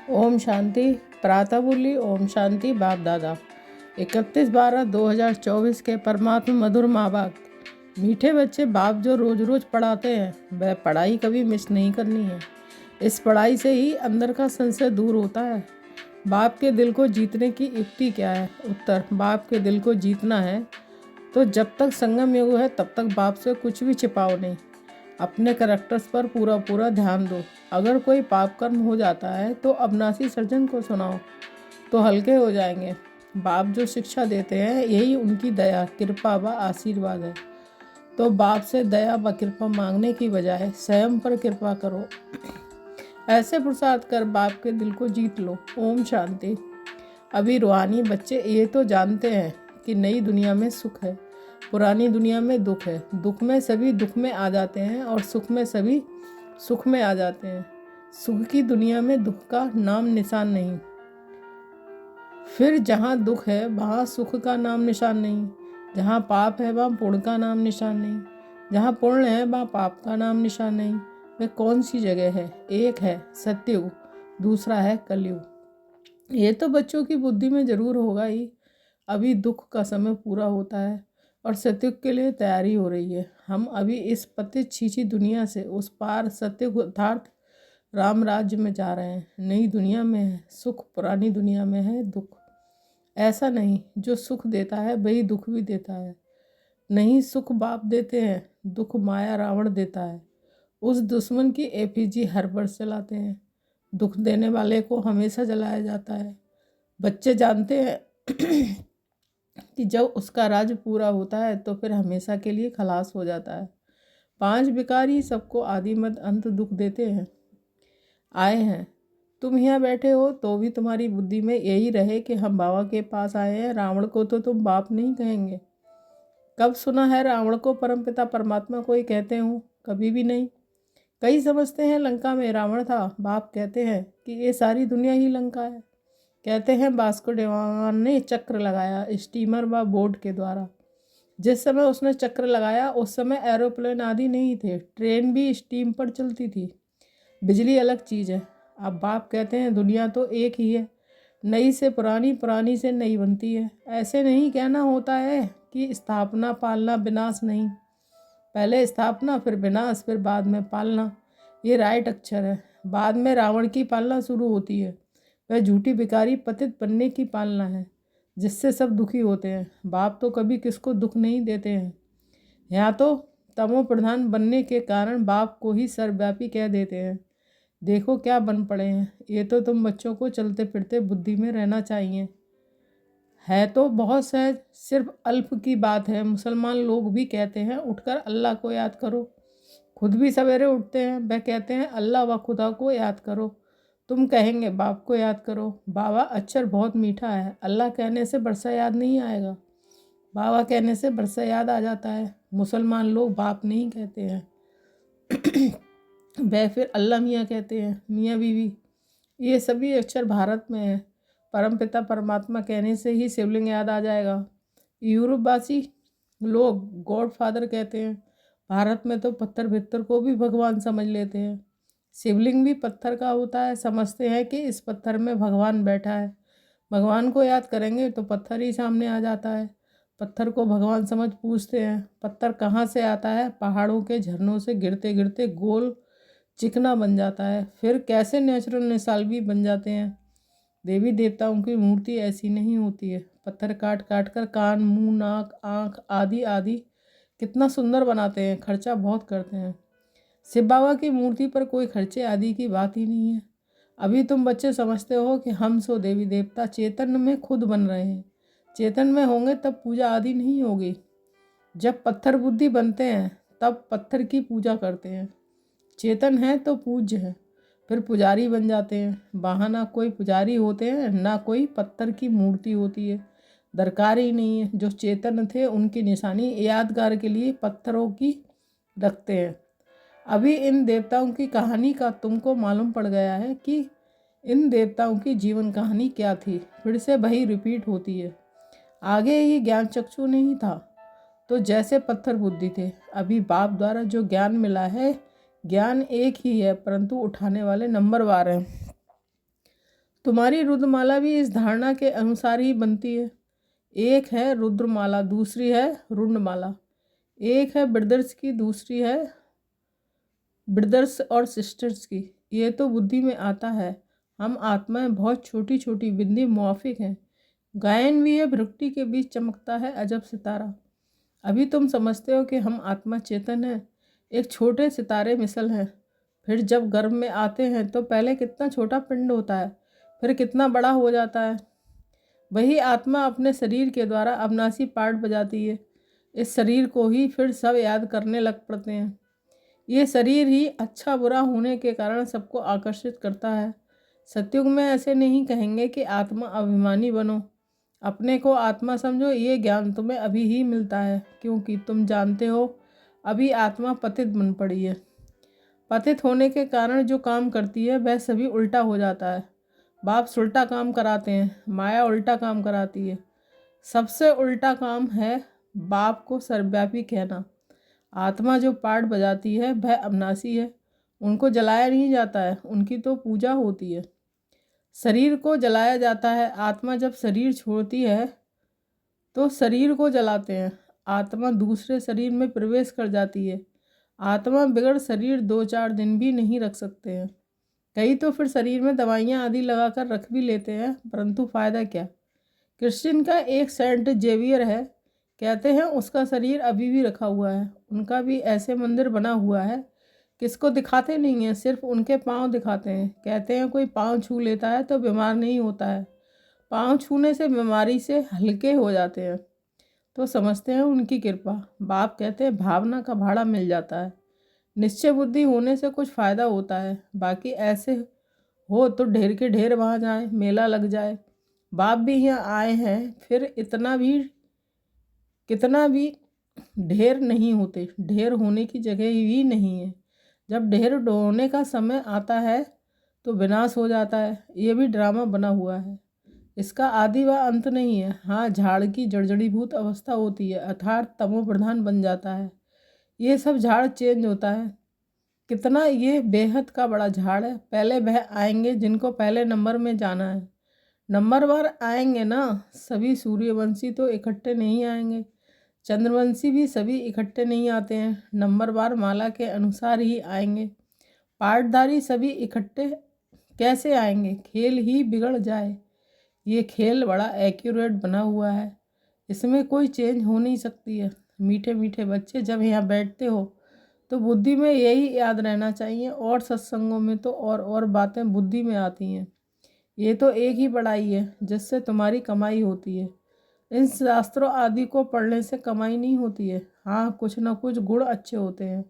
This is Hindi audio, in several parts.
ओम शांति। प्रातः बोली ओम शांति। बाप दादा 31/12/2024 के परमात्मा मधुर माँ बाप। मीठे बच्चे, बाप जो रोज़ रोज़ पढ़ाते हैं वह पढ़ाई कभी मिस नहीं करनी है। इस पढ़ाई से ही अंदर का संशय दूर होता है। बाप के दिल को जीतने की युक्ति क्या है? उत्तर, बाप के दिल को जीतना है तो जब तक संगम युग है तब तक बाप से कुछ भी छिपाओ नहीं। अपने करैक्टर्स पर पूरा ध्यान दो। अगर कोई पाप कर्म हो जाता है तो अविनाशी सर्जन को सुनाओ तो हल्के हो जाएंगे। बाप जो शिक्षा देते हैं यही उनकी दया, कृपा व आशीर्वाद है। तो बाप से दया व कृपा मांगने की बजाय स्वयं पर कृपा करो। ऐसे प्रसाद कर बाप के दिल को जीत लो। ओम शांति। अभी रूहानी बच्चे ये तो जानते हैं कि नई दुनिया में सुख है, पुरानी दुनिया में दुख है। दुख में सभी दुख में आ जाते हैं और सुख में सभी सुख में आ जाते हैं। सुख की दुनिया में दुख का नाम निशान नहीं। फिर जहाँ दुख है वहाँ सुख का नाम निशान नहीं। जहाँ पाप है वहाँ पुण्य का नाम निशान नहीं। जहाँ पुण्य है वहाँ पाप का नाम निशान नहीं। वह कौन सी जगह है? एक है सत्ययुग, दूसरा है कलयुग। ये तो बच्चों की बुद्धि में जरूर होगा ही। अभी दुख का समय पूरा होता है और सत्ययुग के लिए तैयारी हो रही है। हम अभी इस पतित छीछी दुनिया से उस पार सत्ययुग अर्थात राम राज्य में जा रहे हैं। नई दुनिया में है सुख, पुरानी दुनिया में है दुख। ऐसा नहीं, जो सुख देता है वही दुख भी देता है। नहीं, सुख बाप देते हैं, दुख माया रावण देता है। उस दुश्मन की एफिजी हर वर्ष जलाते हैं। दुख देने वाले को हमेशा जलाया जाता है। बच्चे जानते हैं कि जब उसका राज पूरा होता है तो फिर हमेशा के लिए खलास हो जाता है। 5 विकार ही सबको आदि मध्य अंत दुख देते हैं। आए हैं, तुम यहाँ बैठे हो तो भी तुम्हारी बुद्धि में यही रहे कि हम बाबा के पास आए हैं। रावण को तो तुम बाप नहीं कहेंगे। कब सुना है रावण को परमपिता परमात्मा कोई कहते हो? कभी भी नहीं। कई समझते हैं लंका में रावण था। बाप कहते हैं कि ये सारी दुनिया ही लंका है। कहते हैं वास्को डी गामा ने चक्र लगाया स्टीमर व बोट के द्वारा। जिस समय उसने चक्र लगाया उस समय एरोप्लेन आदि नहीं थे। ट्रेन भी स्टीम पर चलती थी। बिजली अलग चीज़ है। अब बाप कहते हैं दुनिया तो एक ही है, नई से पुरानी, पुरानी से नई बनती है। ऐसे नहीं कहना होता है कि स्थापना पालना विनाश नहीं। पहले स्थापना, फिर विनाश, फिर बाद में पालना। ये राइट अक्षर है। बाद में रावण की पालना शुरू होती है। वह झूठी भिखारी पतित बनने की पालना है जिससे सब दुखी होते हैं। बाप तो कभी किसको दुख नहीं देते हैं। यहाँ तो तमो प्रधान बनने के कारण बाप को ही सर्वव्यापी कह देते हैं। देखो क्या बन पड़े हैं। ये तो तुम बच्चों को चलते फिरते बुद्धि में रहना चाहिए। है तो बहुत सहज, सिर्फ अल्प की बात है। मुसलमान लोग भी कहते हैं उठकर अल्लाह को याद करो। खुद भी सवेरे उठते हैं। वह कहते हैं अल्लाह व खुदा को याद करो। तुम कहेंगे बाप को याद करो। बाबा अक्षर बहुत मीठा है। अल्लाह कहने से बरसा याद नहीं आएगा, बाबा कहने से बरसा याद आ जाता है। मुसलमान लोग बाप नहीं कहते हैं वह फिर अल्लाह मियाँ कहते हैं, मियाँ बीवी। ये सभी अक्षर भारत में है। परमपिता परमात्मा कहने से ही शिवलिंग याद आ जाएगा। यूरोपवासी लोग गॉड फादर कहते हैं। भारत में तो पत्थर भित्तर को भी भगवान समझ लेते हैं। शिवलिंग भी पत्थर का होता है। समझते हैं कि इस पत्थर में भगवान बैठा है। भगवान को याद करेंगे तो पत्थर ही सामने आ जाता है। पत्थर को भगवान समझ पूछते हैं पत्थर कहाँ से आता है? पहाड़ों के झरनों से गिरते गिरते गोल चिकना बन जाता है। फिर कैसे नेचुरल निसालवी बन जाते हैं। देवी देवताओं की मूर्ति ऐसी नहीं होती है। पत्थर काट काट कर कान, मुंह, नाक, आँख आदि आदि कितना सुंदर बनाते हैं। खर्चा बहुत करते हैं। शिव बाबा की मूर्ति पर कोई खर्चे आदि की बात ही नहीं है। अभी तुम बच्चे समझते हो कि हम सो देवी देवता चेतन में खुद बन रहे हैं। चेतन में होंगे तब पूजा आदि नहीं होगी। जब पत्थर बुद्धि बनते हैं तब पत्थर की पूजा करते हैं। चेतन है तो पूज्य है, फिर पुजारी बन जाते हैं। वहाँ ना कोई पुजारी होते हैं ना कोई पत्थर की मूर्ति होती है। दरकार ही नहीं है। जो चेतन थे उनकी निशानी यादगार के लिए पत्थरों की रखते हैं। अभी इन देवताओं की कहानी का तुमको मालूम पड़ गया है कि इन देवताओं की जीवन कहानी क्या थी। फिर से वही रिपीट होती है। आगे ही ज्ञान चक्षु नहीं था तो जैसे पत्थर बुद्धि थे। अभी बाप द्वारा जो ज्ञान मिला है, ज्ञान एक ही है परंतु उठाने वाले नंबरवार हैं। तुम्हारी रुद्रमाला भी इस धारणा के अनुसार ही बनती है। एक है रुद्रमाला, दूसरी है रुंडमाला। एक है ब्रदर्स की, दूसरी है ब्रदर्स और सिस्टर्स की। ये तो बुद्धि में आता है। हम आत्माएं बहुत छोटी छोटी बिंदी मुआफिक हैं। गायन भी है, भ्रुकुटी के बीच चमकता है अजब सितारा। अभी तुम समझते हो कि हम आत्मा चेतन है, एक छोटे सितारे मिसल हैं। फिर जब गर्भ में आते हैं तो पहले कितना छोटा पिंड होता है, फिर कितना बड़ा हो जाता है। वही आत्मा अपने शरीर के द्वारा अविनाशी पार्ट बजाती है। इस शरीर को ही फिर सब याद करने लग पड़ते हैं। ये शरीर ही अच्छा बुरा होने के कारण सबको आकर्षित करता है। सतयुग में ऐसे नहीं कहेंगे कि आत्मा अभिमानी बनो, अपने को आत्मा समझो। ये ज्ञान तुम्हें अभी ही मिलता है, क्योंकि तुम जानते हो अभी आत्मा पतित बन पड़ी है। पतित होने के कारण जो काम करती है वह सभी उल्टा हो जाता है। बाप उल्टा काम कराते हैं, माया उल्टा काम कराती है। सबसे उल्टा काम है बाप को सर्वव्यापी कहना। आत्मा जो पाठ बजाती है वह अविनाशी है, उनको जलाया नहीं जाता है, उनकी तो पूजा होती है। शरीर को जलाया जाता है। आत्मा जब शरीर छोड़ती है तो शरीर को जलाते हैं। आत्मा दूसरे शरीर में प्रवेश कर जाती है। आत्मा बिगड़ शरीर 2-4 दिन भी नहीं रख सकते हैं। कई तो फिर शरीर में दवाइयाँ आदि लगाकर रख भी लेते हैं, परंतु फ़ायदा क्या। क्रिश्चियन का एक सेंट जेवियर है, कहते हैं उसका शरीर अभी भी रखा हुआ है। उनका भी ऐसे मंदिर बना हुआ है, किसको दिखाते नहीं हैं, सिर्फ उनके पाँव दिखाते हैं। कहते हैं कोई पाँव छू लेता है तो बीमार नहीं होता है, पाँव छूने से बीमारी से हल्के हो जाते हैं। तो समझते हैं उनकी कृपा। बाप कहते हैं भावना का भाड़ा मिल जाता है। निश्चय बुद्धि होने से कुछ फ़ायदा होता है, बाकी ऐसे हो तो ढेर के ढेर वहाँ जाए, मेला लग जाए। बाप भी यहाँ आए हैं, फिर कितना भी ढेर नहीं होते। ढेर होने की जगह ही नहीं है। जब ढेर होने का समय आता है तो विनाश हो जाता है। ये भी ड्रामा बना हुआ है, इसका आदि व अंत नहीं है। हाँ, झाड़ की जड़जड़ीभूत अवस्था होती है, अर्थात तमो प्रधान बन जाता है। ये सब झाड़ चेंज होता है। कितना ये बेहद का बड़ा झाड़ है। पहले वह आएंगे जिनको पहले नंबर में जाना है। नंबरवार आएंगे ना, सभी सूर्यवंशी तो इकट्ठे नहीं आएंगे, चंद्रवंशी भी सभी इकट्ठे नहीं आते हैं। नंबरवार माला के अनुसार ही आएंगे। पाठधारी सभी इकट्ठे कैसे आएंगे, खेल ही बिगड़ जाए। ये खेल बड़ा एक्यूरेट बना हुआ है, इसमें कोई चेंज हो नहीं सकती है। मीठे मीठे बच्चे जब यहाँ बैठते हो तो बुद्धि में यही याद रहना चाहिए, और सत्संगों में तो और बातें बुद्धि में आती हैं। ये तो एक ही पढ़ाई है जिससे तुम्हारी कमाई होती है। इन शास्त्रों आदि को पढ़ने से कमाई नहीं होती है। हाँ, कुछ ना कुछ गुण अच्छे होते हैं।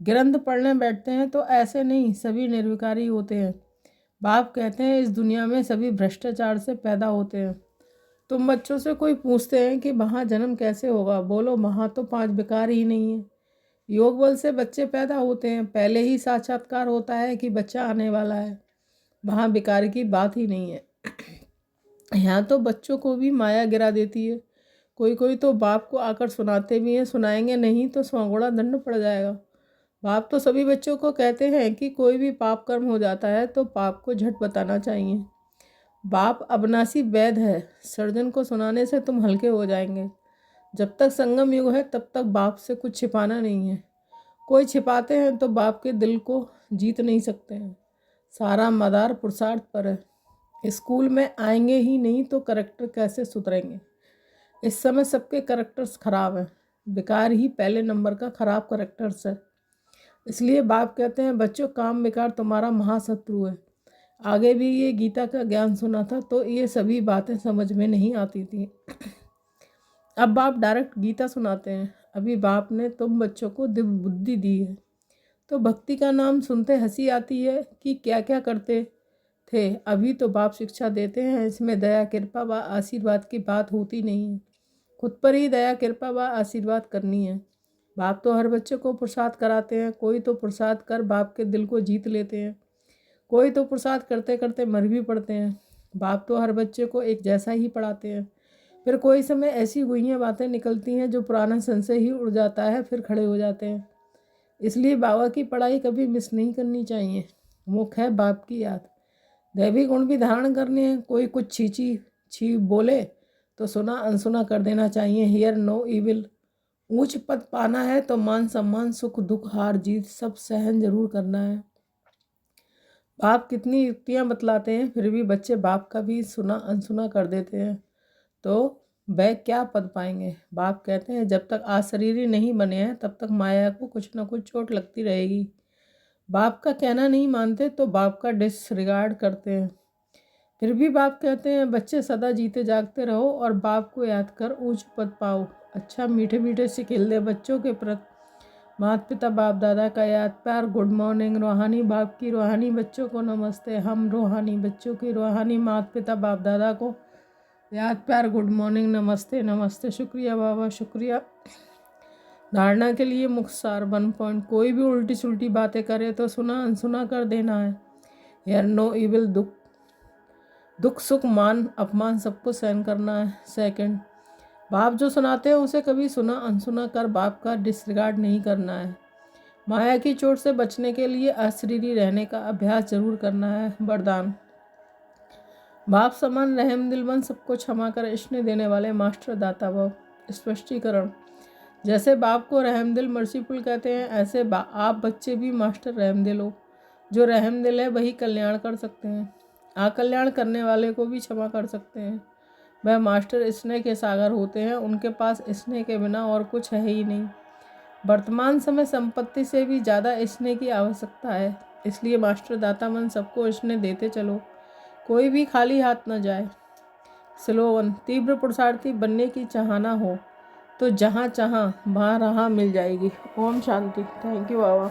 ग्रंथ पढ़ने बैठते हैं तो ऐसे नहीं, सभी निर्विकारी होते हैं। बाप कहते हैं इस दुनिया में सभी भ्रष्टाचार से पैदा होते हैं। तुम बच्चों से कोई पूछते हैं कि वहाँ जन्म कैसे होगा, बोलो वहाँ तो 5 विकार ही नहीं है। योग बल से बच्चे पैदा होते हैं, पहले ही साक्षात्कार होता है कि बच्चा आने वाला है। वहाँ विकार की बात ही नहीं है। यहाँ तो बच्चों को भी माया गिरा देती है। कोई कोई तो बाप को आकर सुनाते भी हैं, सुनाएंगे नहीं तो 100 गुणा दंड पड़ जाएगा। बाप तो सभी बच्चों को कहते हैं कि कोई भी पाप कर्म हो जाता है तो पाप को झट बताना चाहिए। बाप अविनाशी वैद्य है, सर्जन को सुनाने से तुम हल्के हो जाएंगे। जब तक संगम युग है तब तक बाप से कुछ छिपाना नहीं है। कोई छिपाते हैं तो बाप के दिल को जीत नहीं सकते हैं। सारा मदार पुरुषार्थ पर है। स्कूल में आएंगे ही नहीं तो करेक्टर कैसे सुधरेंगे। इस समय सबके करेक्टर्स खराब हैं, बेकार ही पहले नंबर का खराब करेक्टर्स है। इसलिए बाप कहते हैं बच्चों, काम बेकार तुम्हारा महाशत्रु है। आगे भी ये गीता का ज्ञान सुना था तो ये सभी बातें समझ में नहीं आती थी। अब बाप डायरेक्ट गीता सुनाते हैं। अभी बाप ने तुम बच्चों को दिव्य बुद्धि दी है तो भक्ति का नाम सुनते हंसी आती है कि क्या क्या करते थे। अभी तो बाप शिक्षा देते हैं, इसमें दया कृपा व आशीर्वाद की बात होती नहीं है। खुद पर ही दया कृपा व आशीर्वाद करनी है। बाप तो हर बच्चे को प्रसाद कराते हैं। कोई तो प्रसाद कर बाप के दिल को जीत लेते हैं, कोई तो प्रसाद करते करते मर भी पड़ते हैं। बाप तो हर बच्चे को एक जैसा ही पढ़ाते हैं। फिर कोई समय ऐसी गुइयाँ बातें निकलती हैं जो पुराना संशय ही उड़ जाता है, फिर खड़े हो जाते हैं। इसलिए बाबा की पढ़ाई कभी मिस नहीं करनी चाहिए। मुख है बाप की याद। दैवी गुण भी धारण करने हैं। कोई कुछ छीची छी बोले तो सुना अनसुना कर देना चाहिए। Hear no evil. ऊंच पद पाना है तो मान सम्मान सुख दुख हार जीत सब सहन जरूर करना है। बाप कितनी युक्तियां बतलाते हैं, फिर भी बच्चे बाप का भी सुना अनसुना कर देते हैं, तो वह क्या पद पाएंगे। बाप कहते हैं जब तक आशरीरी नहीं बने हैं तब तक माया को कुछ न कुछ चोट लगती रहेगी। बाप का कहना नहीं मानते तो बाप का डिसरिगार्ड करते हैं, फिर भी बाप कहते हैं बच्चे सदा जीते जागते रहो और बाप को याद कर ऊंच पद पाओ। अच्छा मीठे मीठे से खिल दे बच्चों के प्रति माता पिता बाप दादा का याद प्यार गुड मॉर्निंग। रूहानी बाप की रूहानी बच्चों को नमस्ते। हम रूहानी बच्चों की रूहानी माता पिता बाप दादा को याद प्यार गुड मॉर्निंग नमस्ते नमस्ते। शुक्रिया बाबा शुक्रिया। धारणा के लिए मुख्य सार 1 पॉइंट। कोई भी उल्टी सुल्टी बातें करे तो सुना अनसुना कर देना है। यार नो इविल। दुख सुख मान अपमान सबको सहन करना है। सेकंड, बाप जो सुनाते हैं उसे कभी सुना अनसुना कर बाप का डिसरिगार्ड नहीं करना है। माया की चोट से बचने के लिए अशरीरी रहने का अभ्यास जरूर करना है। वरदान, बाप समान रहम दिल बन सबको क्षमा कर स्नेह देने वाले मास्टर दाता भव। स्पष्टीकरण, जैसे बाप को रहम दिल मर्सीफुल कहते हैं, ऐसे आप बच्चे भी मास्टर रहम दिल हो। जो रहम दिल है वही कल्याण कर सकते हैं। अकल्याण करने वाले को भी क्षमा कर सकते हैं। वह मास्टर स्नेह के सागर होते हैं, उनके पास स्नेह के बिना और कुछ है ही नहीं। वर्तमान समय संपत्ति से भी ज़्यादा स्नेह की आवश्यकता है, इसलिए मास्टर दाता मन सबको स्नेह देते चलो, कोई भी खाली हाथ न जाए। स्लोगन, तीव्र पुरुषार्थी बनने की चाहना हो तो जहाँ चाहाँ वहाँ राह मिल जाएगी। ओम शांति। Thank you Baba.